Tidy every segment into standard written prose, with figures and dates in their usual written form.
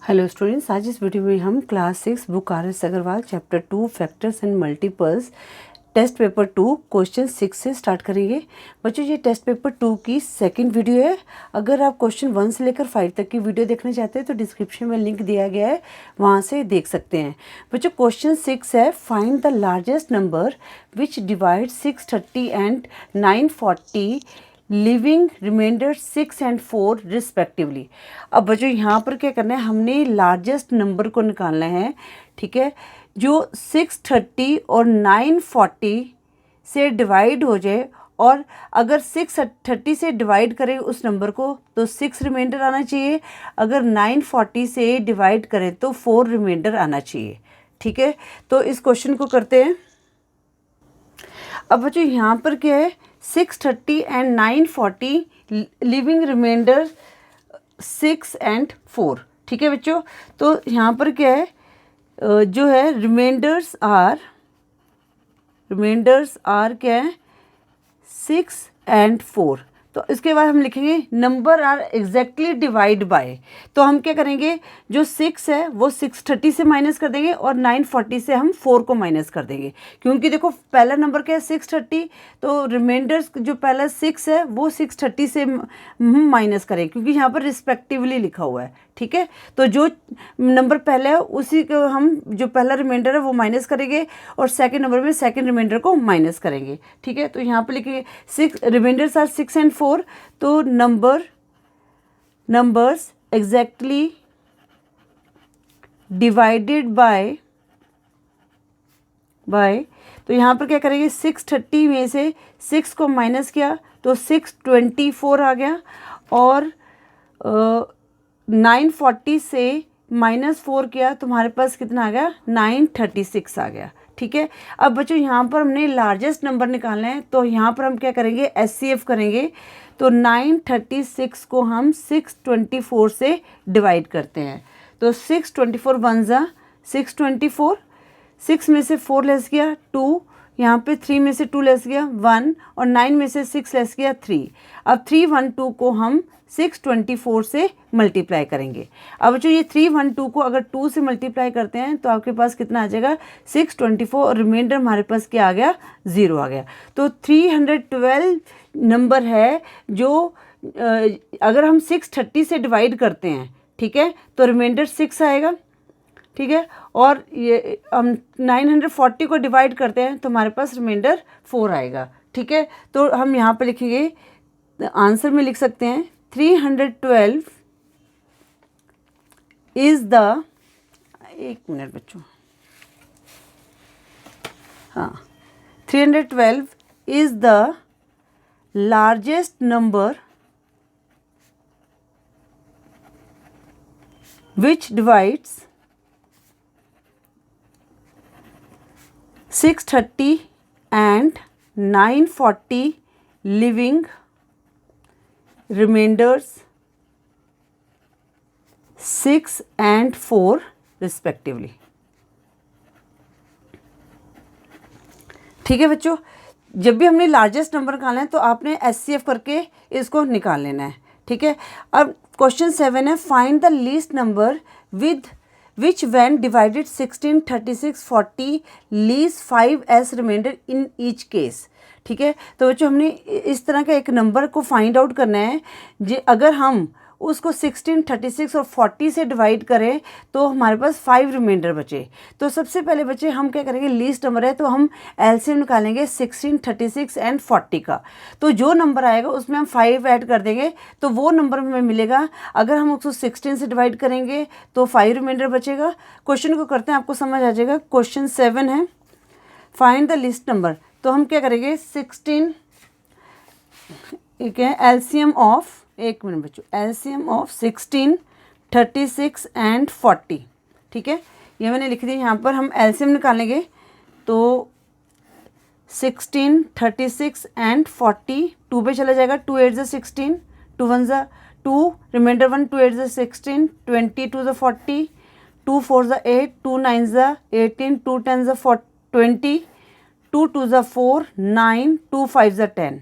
Hello students, आज इस video में हम class 6 book R S Agarwal chapter 2 factors and multiples test paper 2 question 6 से स्टार्ट करेंगे। बच्चों, ये टेस्ट पेपर 2 की सेकंड वीडियो है। अगर आप क्वेश्चन 1 से लेकर 5 तक की वीडियो देखना चाहते हैं तो डिस्क्रिप्शन में लिंक दिया गया है, वहाँ से देख सकते हैं। बच्चों, क्वेश्चन 6 है, find the largest number which divide 630 and 940 leaving remainder 6 and 4 respectively. अब बच्चों यहाँ पर क्या करना है, हमने लार्जेस्ट नंबर को निकालना है। ठीक है, जो 630 और 940 से डिवाइड हो जाए, और अगर 630 से डिवाइड करें उस नंबर को तो 6 रिमाइंडर आना चाहिए, अगर 940 से डिवाइड करें तो 4 रिमाइंडर आना चाहिए। ठीक है, तो इस क्वेश्चन को करते हैं। अब बच्चों यहाँ पर क्या है, 630 एंड 940 लिविंग रिमाइंडर 6 एंड 4। ठीक है बच्चों, तो यहाँ पर क्या है, जो है रिमाइंडर्स आर क्या है, 6 एंड 4। तो इसके बाद हम लिखेंगे number are exactly divide by. तो हम क्या करेंगे, जो 6 है वो 630 से माइनस कर देंगे और 940 से हम 4 को माइनस कर देंगे, क्योंकि देखो पहला नंबर क्या है 630, तो रिमाइंडर्स जो पहला 6 है वो 630 से हम माइनस करेंगे, क्योंकि यहाँ पर रिस्पेक्टिवली लिखा हुआ है। ठीक है, तो जो नंबर पहला है उसी को हम, जो पहला रिमाइंडर है वो माइनस करेंगे और सेकंड नंबर में सेकंड रिमाइंडर को माइनस करेंगे। ठीक है, तो यहाँ पर लिखेंगे 6 रिमाइंडर्स आर 6 एंड 4, तो नंबर्स एग्जैक्टली डिवाइडेड बाय तो यहाँ पर क्या करेंगे, 630 में से 6 को माइनस किया तो 624 आ गया, और 940 से -4 किया तो हमारे पास कितना आ गया, 936 आ गया। ठीक है, अब बच्चों यहाँ पर हमने लार्जेस्ट नंबर निकालना है, तो यहाँ पर हम क्या करेंगे, एचसीएफ करेंगे। तो 936 को हम 624 से डिवाइड करते हैं, तो 624 वन ज़ा 624, 6 में से 4 लेस गया 2, यहाँ पे 3 में से 2 लेस गया 1, और 9 में से 6 लेस गया 3। अब 312 को हम 624 से मल्टीप्लाई करेंगे। अब जो ये 312 को अगर 2 से मल्टीप्लाई करते हैं तो आपके पास कितना आ जाएगा, 624, और रिमाइंडर हमारे पास क्या आ गया, 0 आ गया। तो 312 नंबर है जो अगर हम 630 से डिवाइड करते हैं, ठीक है, तो रिमाइंडर 6 आएगा। ठीक है, और ये हम 940 को डिवाइड करते हैं तो हमारे पास रिमाइंडर 4 आएगा। ठीक है, तो हम यहाँ पे लिखेंगे, आंसर में लिख सकते हैं 312 इज द, एक मिनट बच्चों, हाँ, 312 is the largest number which divides 630 and 940 living remainders 6 and 4 respectively। ठीक है बच्चों, जब भी हमने लार्जेस्ट नंबर निकालना है तो आपने एचसीएफ करके इसको निकाल लेना है। ठीक है, अब क्वेश्चन 7 है, find the least number with which when divided 16, 36, 40 leaves 5 as remainder in each case। ठीक है, तो बच्चों हमने इस तरह का एक नंबर को फाइंड आउट करना है, अगर हम उसको 16, 36 और 40 से डिवाइड करें तो हमारे पास 5 रिमाइंडर बचे। तो सबसे पहले बच्चे हम क्या करेंगे, लीस्ट नंबर है तो हम एलसीएम निकालेंगे 16, 36 एंड 40 का। तो जो नंबर आएगा उसमें हम 5 ऐड कर देंगे तो वो नंबर हमें मिलेगा। अगर हम उसको 16 से डिवाइड करेंगे तो 5 रिमाइंडर बचेगा। क्वेश्चन को करते हैं, आपको समझ आ जाएगा। क्वेश्चन 7 है, फाइंड द लीस्ट नंबर। तो हम क्या करेंगे, 16, ठीक है, एलसीएम ऑफ, एक मिनट बच्चों, एलसीएम ऑफ 16, 36 एंड 40। ठीक है, ये मैंने लिख दी। यहाँ पर हम एलसीएम निकालेंगे तो 16, 36 एंड 40 2 पे चला जाएगा, 2 8 16, 2 1 2, रिमाइंडर 1, 2 8 16, 20 2 40, 2 4 8, 2 9 18, 2 10 20, 2 2 4 9, 2 5 10।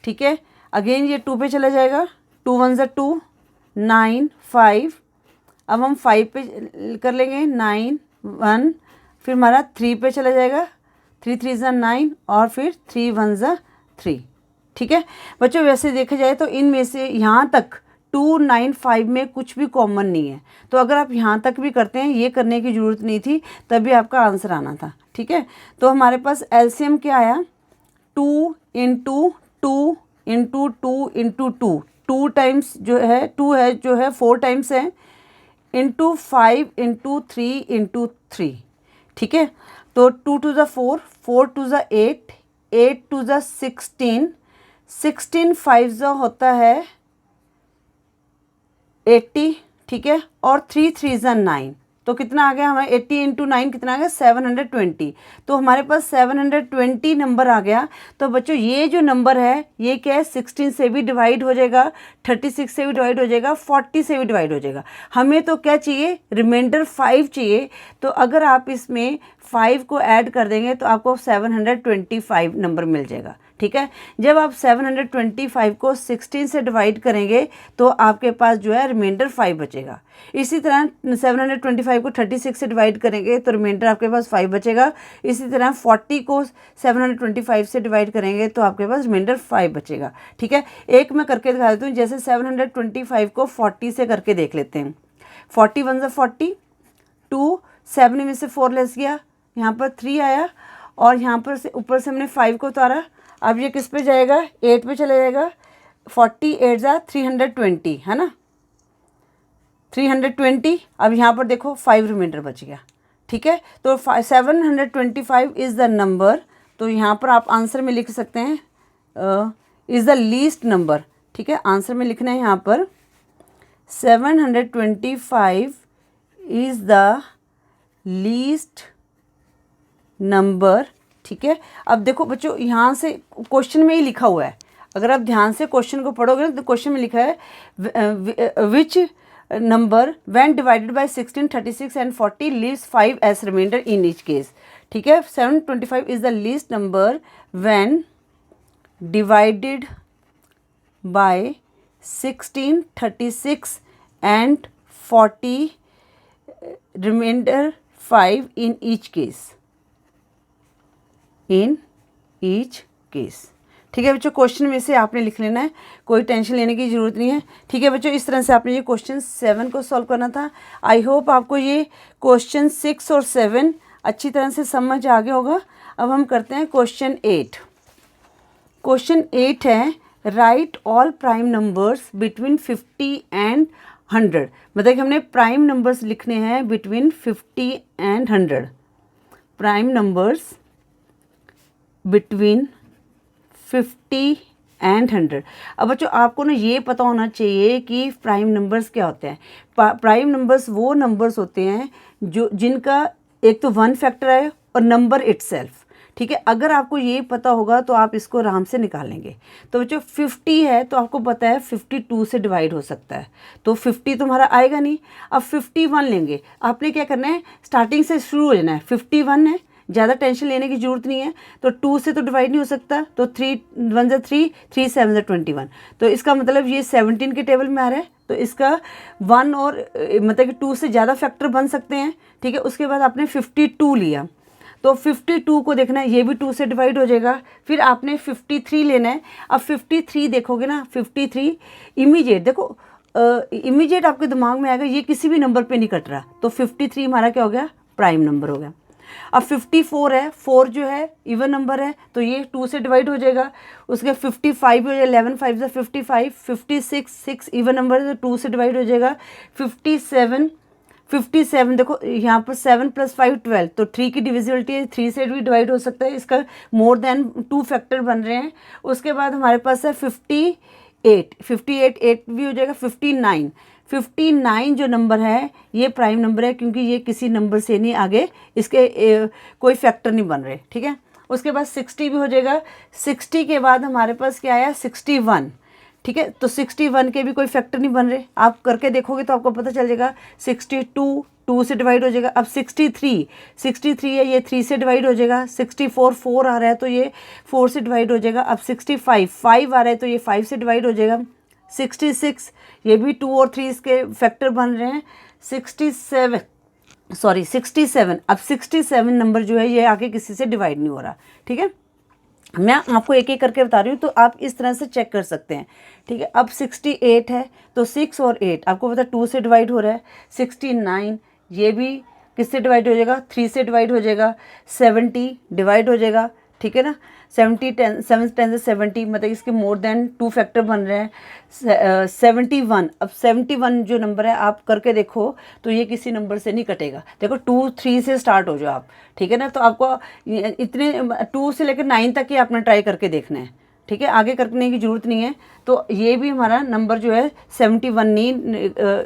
ठीक है, अगेन ये 2 पे चला जाएगा, 2 1 2, 9 5, अब हम 5 पे कर लेंगे, 9 1, फिर हमारा 3 पे चला जाएगा, 3 3 ज़ा 9 और फिर 3 1 ज़ा 3। ठीक है बच्चों, वैसे देखा जाए तो इनमें से यहाँ तक 2 9 5 में कुछ भी कॉमन नहीं है, तो अगर आप यहाँ तक भी करते हैं, ये करने की ज़रूरत नहीं थी, तभी आपका आंसर आना था। ठीक है, तो हमारे पास एलसीएम क्या आया, 2 इंटू 2 इंटू 2 इंटू 2, 2 टाइम्स जो है 2 है जो है 4 टाइम्स है, इंटू 5 इंटू 3 इंटू 3। ठीक है, तो 2 टू ज़ा 4, 4 टू ज़ा 8, 8 टू ज़ा 16, 16 5 ज़ा होता है 80। ठीक है, और 3 3 ज़ा 9, तो कितना आ गया हमें, 80 इंटू 9 कितना आ गया, 720। तो हमारे पास 720 नंबर आ गया। तो बच्चों ये जो नंबर है ये क्या है, 16 से भी डिवाइड हो जाएगा, 36 से भी डिवाइड हो जाएगा, 40 से भी डिवाइड हो जाएगा। हमें तो क्या चाहिए, रिमाइंडर 5 चाहिए। तो अगर आप इसमें 5 को ऐड कर देंगे तो आपको 725 नंबर मिल जाएगा। ठीक है, जब आप 725 को 16 से डिवाइड करेंगे तो आपके पास जो है रिमाइंडर 5 बचेगा। इसी तरह 725 को 36 से डिवाइड करेंगे तो रिमाइंडर आपके पास 5 बचेगा। इसी तरह 40 को 725 से डिवाइड करेंगे तो आपके पास रिमाइंडर 5 बचेगा। ठीक है, एक मैं करके दिखा देती हूँ, जैसे 725 को 40 से करके देख लेते हैं। 40 1 ज़ा 40, 2 7 में से 4 लेस गया, यहाँ पर 3 आया, और यहाँ पर से ऊपर से हमने 5 को उतारा। अब ये किस पे जाएगा, 8 पे चला जाएगा। 48 ज़ा 320 है ना, 320। अब यहाँ पर देखो 5 रिमाइंडर बच गया। ठीक है, तो 725 इज़ द नंबर, तो यहाँ पर आप आंसर में लिख सकते हैं इज़ द लीस्ट नंबर। ठीक है, आंसर में लिखना है यहाँ पर 725 इज़ द लीस्ट नंबर। ठीक है, अब देखो बच्चों यहाँ से क्वेश्चन में ही लिखा हुआ है, अगर आप ध्यान से क्वेश्चन को पढ़ोगे तो क्वेश्चन में लिखा है which number when divided by 16 36 and 40 leaves 5 as remainder in each case. ठीक है, 725 is the least number when divided by 16 36 and 40 remainder 5 in each case, in each case. ठीक है बच्चों, क्वेश्चन में से आपने लिख लेना है, कोई टेंशन लेने की ज़रूरत नहीं है। ठीक है बच्चों, इस तरह से आपने ये क्वेश्चन 7 को सॉल्व करना था। आई होप आपको ये क्वेश्चन 6 और 7 अच्छी तरह से समझ आ गया होगा। अब हम करते हैं क्वेश्चन 8। क्वेश्चन 8 है, right all prime numbers between 50 and 100। मतलब कि हमने प्राइम नंबर्स लिखने हैं between 50 and 100। Prime numbers between 50 and 100। अब बच्चों आपको ना ये पता होना चाहिए कि प्राइम नंबर्स क्या होते हैं। प्राइम नंबर्स वो नंबर्स होते हैं जो जिनका एक तो 1 फैक्टर है और नंबर इटसेल्फ। ठीक है, अगर आपको ये पता होगा तो आप इसको आराम से निकालेंगे। तो बच्चों 50 है तो आपको पता है 52 से डिवाइड हो सकता है, तो 50 तुम्हारा आएगा नहीं। अब 51 लेंगे, आपने क्या करना है, स्टार्टिंग से शुरू हो जाना है। 51 है, ज़्यादा टेंशन लेने की ज़रूरत नहीं है। तो 2 से तो डिवाइड नहीं हो सकता, तो 3 1 ज़ा 3, 3 7 ज़ा 21। तो इसका मतलब ये 17 के टेबल में आ रहा है, तो इसका 1 और मतलब कि 2 से ज़्यादा फैक्टर बन सकते हैं। ठीक है, उसके बाद आपने 52 लिया, तो 52 को देखना है, ये भी 2 से डिवाइड हो जाएगा। फिर आपने 53 लेना है। अब 53 देखोगे ना, 53 इमीडिएट देखो, इमीडिएट आपके दिमाग में आएगा ये किसी भी नंबर पे नहीं कट रहा, तो 53 हमारा क्या हो गया, प्राइम नंबर हो गया। अब 54 है, 4 जो है इवन नंबर है, तो ये 2 से डिवाइड हो जाएगा। उसके 55 हो जाएगा, 11 5 ज़ा 55, 56 6 इवन नंबर है, तो 2 से डिवाइड हो जाएगा। 57 देखो यहाँ पर 7 + 5 12, तो 3 की डिविजिबिलिटी है, 3 से भी डिवाइड हो सकता है, इसका मोर देन 2 फैक्टर बन रहे हैं। उसके बाद हमारे पास है 58 8 भी हो जाएगा। 59 जो नंबर है ये प्राइम नंबर है, क्योंकि ये किसी नंबर से नहीं आगे इसके कोई फैक्टर नहीं बन रहे। ठीक है, उसके बाद 60 भी हो जाएगा। 60 के बाद हमारे पास क्या आया, 61। ठीक है, तो 61 के भी कोई फैक्टर नहीं बन रहे, आप करके देखोगे तो आपको पता चल जाएगा। 62 2 से डिवाइड हो जाएगा। अब 63 है, ये 3 से डिवाइड हो जाएगा। 64 4 आ रहा है तो ये 4 से डिवाइड हो जाएगा। अब 65 5 आ रहा है तो ये 5 से डिवाइड हो जाएगा। 66, ये भी 2 और 3 इसके फैक्टर बन रहे हैं। 67, सॉरी 67, अब 67 नंबर जो है ये आगे किसी से डिवाइड नहीं हो रहा, ठीक है। मैं आपको एक एक करके बता रही हूँ, तो आप इस तरह से चेक कर सकते हैं, ठीक है। अब 68 है तो 6 और 8 आपको पता है 2 से डिवाइड हो रहा है। 69 ये भी किससे डिवाइड हो जाएगा, 3 से डिवाइड हो जाएगा। 70 डिवाइड हो जाएगा, ठीक है ना। 70 10 7 10 से 70, मतलब इसके मोर देन 2 फैक्टर बन रहे हैं। 71, अब 71 जो नंबर है आप करके देखो तो ये किसी नंबर से नहीं कटेगा। देखो 2 3 से स्टार्ट हो जाओ आप, ठीक है ना। तो आपको इतने 2 से लेकर 9 तक ही आपने ट्राई करके देखना है, ठीक है, आगे करने की ज़रूरत नहीं है। तो ये भी हमारा नंबर जो है 71 नहीं,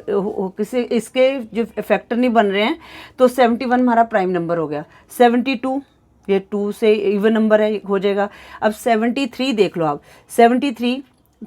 किसी इसके जो फैक्टर नहीं बन रहे हैं, तो 71 हमारा प्राइम नंबर हो गया। 72 ये 2 से इवन नंबर है, हो जाएगा। अब 73 देख लो आप, 73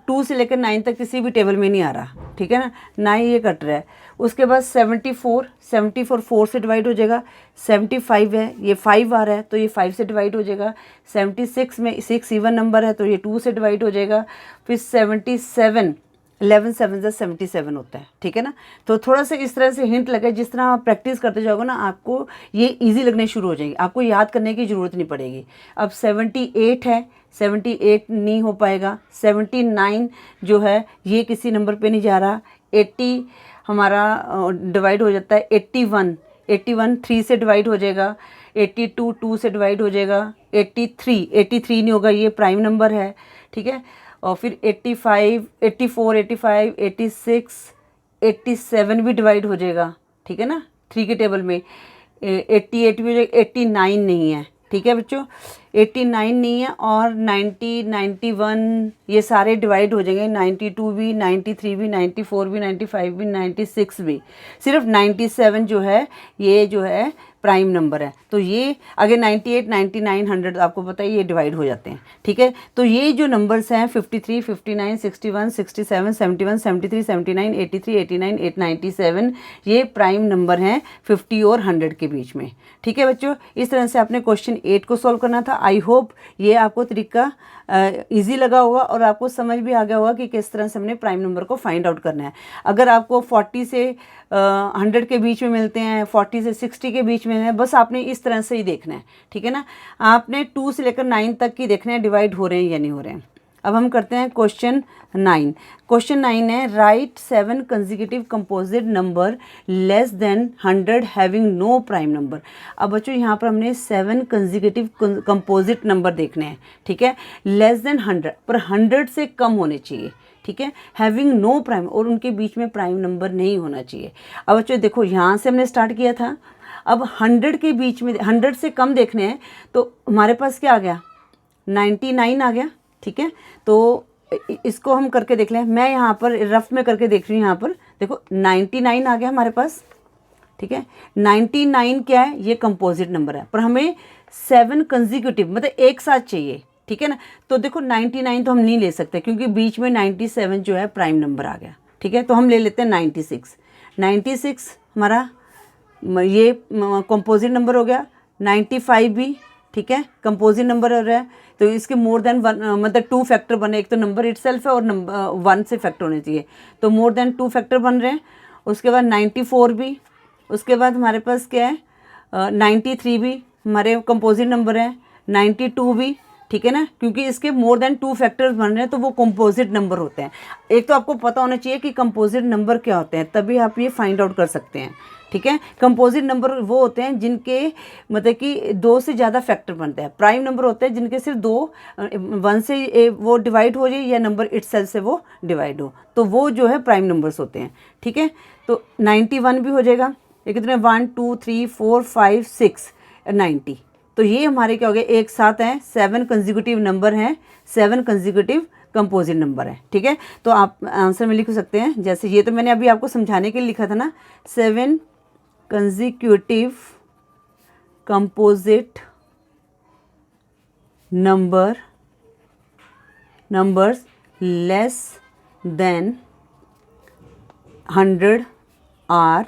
2 से लेकर 9 तक किसी भी टेबल में नहीं आ रहा, ठीक है ना, ना ही ये कट रहा है। उसके बाद 74 4 से डिवाइड हो जाएगा। 75 है, ये 5 आ रहा है तो ये 5 से डिवाइड हो जाएगा। 76 में 6 इवन नंबर है तो ये 2 से डिवाइड हो जाएगा। फिर 77 11 7 से 77 होता है, ठीक है ना। तो थोड़ा सा इस तरह से हिंट लगे, जिस तरह आप प्रैक्टिस करते जाओगे ना आपको ये इजी लगने शुरू हो जाएगी, आपको याद करने की ज़रूरत नहीं पड़ेगी। अब 78 है, 78 नहीं हो पाएगा। 79 जो है ये किसी नंबर पे नहीं जा रहा। 80 हमारा डिवाइड हो जाता है। 81 3 से डिवाइड हो जाएगा। 82 2 से डिवाइड हो जाएगा। 83 नहीं होगा, ये प्राइम नंबर है, ठीक है। और फिर 85 84 85 86 87 भी डिवाइड हो जाएगा, ठीक है ना, 3 के टेबल में। 88 भी हो जाएगा। 89 नहीं है, ठीक है बच्चों, 89 नहीं है। और 90 91 ये सारे डिवाइड हो जाएंगे। 92 भी, 93 भी, 94 भी, 95 भी, 96 भी। सिर्फ 97 जो है ये जो है प्राइम नंबर है। तो ये आगे 98 99 100 आपको पता है ये डिवाइड हो जाते हैं, ठीक है। तो ये जो नंबर्स हैं 53 59 61 67 71 73 79 83 89 97 ये प्राइम नंबर हैं 50 और 100 के बीच में, ठीक है बच्चों। इस तरह से आपने क्वेश्चन 8 को सॉल्व करना था। आई होप ये आपको तरीका इजी लगा होगा और आपको समझ भी आ गया होगा कि किस तरह से हमने प्राइम नंबर को फाइंड आउट करना है। अगर आपको 40 से 100 के बीच में मिलते हैं, 40 से 60 के बीच में है, बस आपने इस तरह से ही देखना है, ठीक है ना। आपने 2 से लेकर 9 तक की देखना है डिवाइड हो रहे हैं या नहीं हो रहे हैं। अब हम करते हैं क्वेश्चन 9। क्वेश्चन 9 है write 7 consecutive composite number less than 100 having no prime number. अब बच्चों यहाँ पर हमने 7 कंसेक्यूटिव कंपोजिट नंबर देखने हैं, ठीक है, लेस देन 100 पर 100 से कम होने चाहिए, ठीक है, हैविंग नो प्राइम और उनके बीच में प्राइम नंबर नहीं होना चाहिए। अब बच्चों देखो यहाँ से हमने स्टार्ट किया था, अब 100 के बीच में 100 से कम देखने हैं तो हमारे पास क्या आ गया 99 आ गया, ठीक है। तो इसको हम करके देख लें, मैं यहाँ पर रफ में करके देख रही हूँ। यहाँ पर देखो 99 आ गया हमारे पास, ठीक है। 99 क्या है, ये कंपोजिट नंबर है पर हमें 7 कंसेक्यूटिव मतलब एक साथ चाहिए, ठीक है ना। तो देखो 99 तो हम नहीं ले सकते क्योंकि बीच में 97 जो है प्राइम नंबर आ गया, ठीक है। तो हम ले लेते हैं 96 हमारा ये कंपोजिट नंबर हो गया। 95 भी, ठीक है, कंपोजिट नंबर हो रहा है। तो इसके मोर देन 1 मतलब 2 फैक्टर बने, एक तो नंबर इटसेल्फ है और नंबर 1 से फैक्टर होने चाहिए, तो मोर देन 2 फैक्टर बन रहे हैं। उसके बाद 94 भी, उसके बाद हमारे पास क्या है 93 भी हमारे कंपोजिट नंबर है। 92 भी, ठीक है ना, क्योंकि इसके मोर देन 2 फैक्टर्स बन रहे हैं तो वो कंपोजिट नंबर होते हैं। एक तो आपको पता होना चाहिए कि कंपोजिट नंबर क्या होते हैं, तभी आप ये फाइंड आउट कर सकते हैं, ठीक है। कंपोजिट नंबर वो होते हैं जिनके मतलब कि 2 से ज़्यादा फैक्टर बनते हैं। प्राइम नंबर होते हैं जिनके सिर्फ 1 से वो डिवाइड हो जाए या नंबर इटसेल्फ से वो डिवाइड हो, तो वो जो है प्राइम नंबर्स होते हैं, ठीक है। तो 91 भी हो जाएगा। ये कितने 1 2 3 4 5 6 90, तो ये हमारे क्या हो गए एक साथ हैं 7 कंसेक्यूटिव नंबर हैं, 7 कंसेक्यूटिव कंपोजिट नंबर है, ठीक है। तो आप आंसर में लिख सकते हैं, जैसे ये तो मैंने अभी आपको समझाने के लिए लिखा था ना, 7 consecutive composite numbers less than 100 are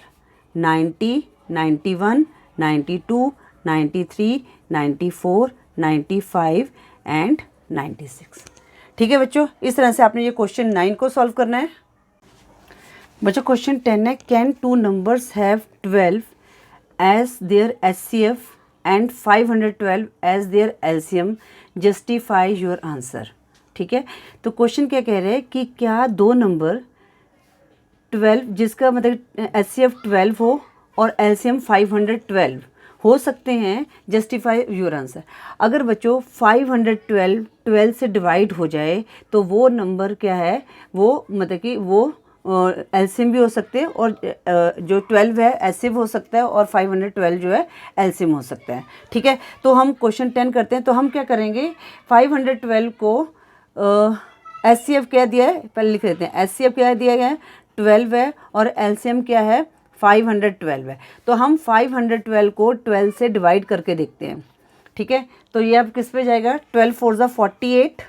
90 91 92 93 94 95 and 96, ठीक है बच्चों, इस तरह से आपने ये क्वेश्चन 9 को सॉल्व करना है। बच्चों क्वेश्चन 10 है, can two numbers have 12 as their HCF and 512 as their LCM, justify your answer. ठीक है, तो क्वेश्चन क्या कह रहे हैं कि क्या दो नंबर 12 जिसका मतलब HCF 12 हो और LCM 512 हो सकते हैं, जस्टिफाई योर आंसर। अगर बच्चों 512 12 से डिवाइड हो जाए तो वो नंबर क्या है, वो मतलब कि वो एलसीएम भी हो सकते हैं और जो 12 है HCF हो सकता है और 512 जो है एलसीएम हो सकता है। ठीक है, तो हम क्वेश्चन 10 करते हैं। तो हम क्या करेंगे, 512 को HCF क्या दिया है पहले लिख लेते हैं। HCF क्या दिया गया है, 12 है और LCM क्या है, 512 है। तो हम 512 को 12 से डिवाइड करके देखते हैं। ठीक है, तो ये अब किस पे जाएगा, 12 4 ज़ा 48।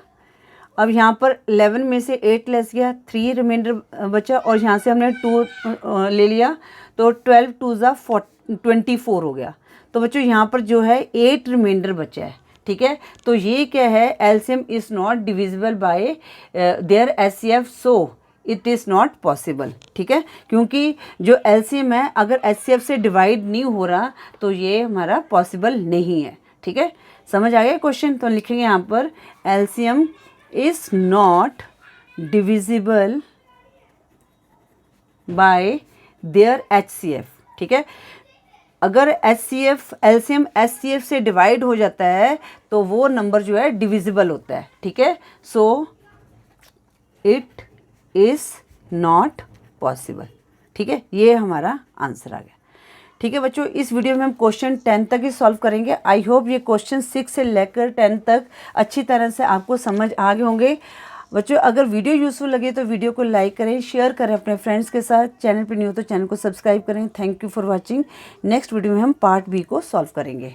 अब यहाँ पर 11 में से 8 लेस गया, 3 रिमाइंडर बचा और यहाँ से हमने 2 ले लिया, तो 12 2 ज़ा 24 हो गया। तो बच्चों यहाँ पर जो है 8 रिमाइंडर बचा है। ठीक है, तो ये क्या है, LCM is not divisible by there HCF, so it is not possible. ठीक है, क्योंकि जो एलसीएम है अगर HCF से डिवाइड नहीं हो रहा तो ये हमारा पॉसिबल नहीं है। ठीक है, समझ आ गया क्वेश्चन। तो लिखेंगे यहाँ पर LCM is not divisible by there HCF। ठीक है, अगर HCF एलसीएम HCF से डिवाइड हो जाता है तो वो नंबर जो है डिविजिबल होता है। ठीक है, so it is not possible. ठीक है, ये हमारा आंसर आ गया। ठीक है बच्चों, इस वीडियो में हम क्वेश्चन 10 तक ही सॉल्व करेंगे। आई होप ये क्वेश्चन 6 से लेकर 10 तक अच्छी तरह से आपको समझ आ गए होंगे। बच्चों अगर वीडियो यूज़फुल लगे तो वीडियो को लाइक करें, शेयर करें अपने फ्रेंड्स के साथ। चैनल पर न्यू हो तो चैनल को सब्सक्राइब करें। Thank you for watching. Next video में हम पार्ट B को सॉल्व करेंगे।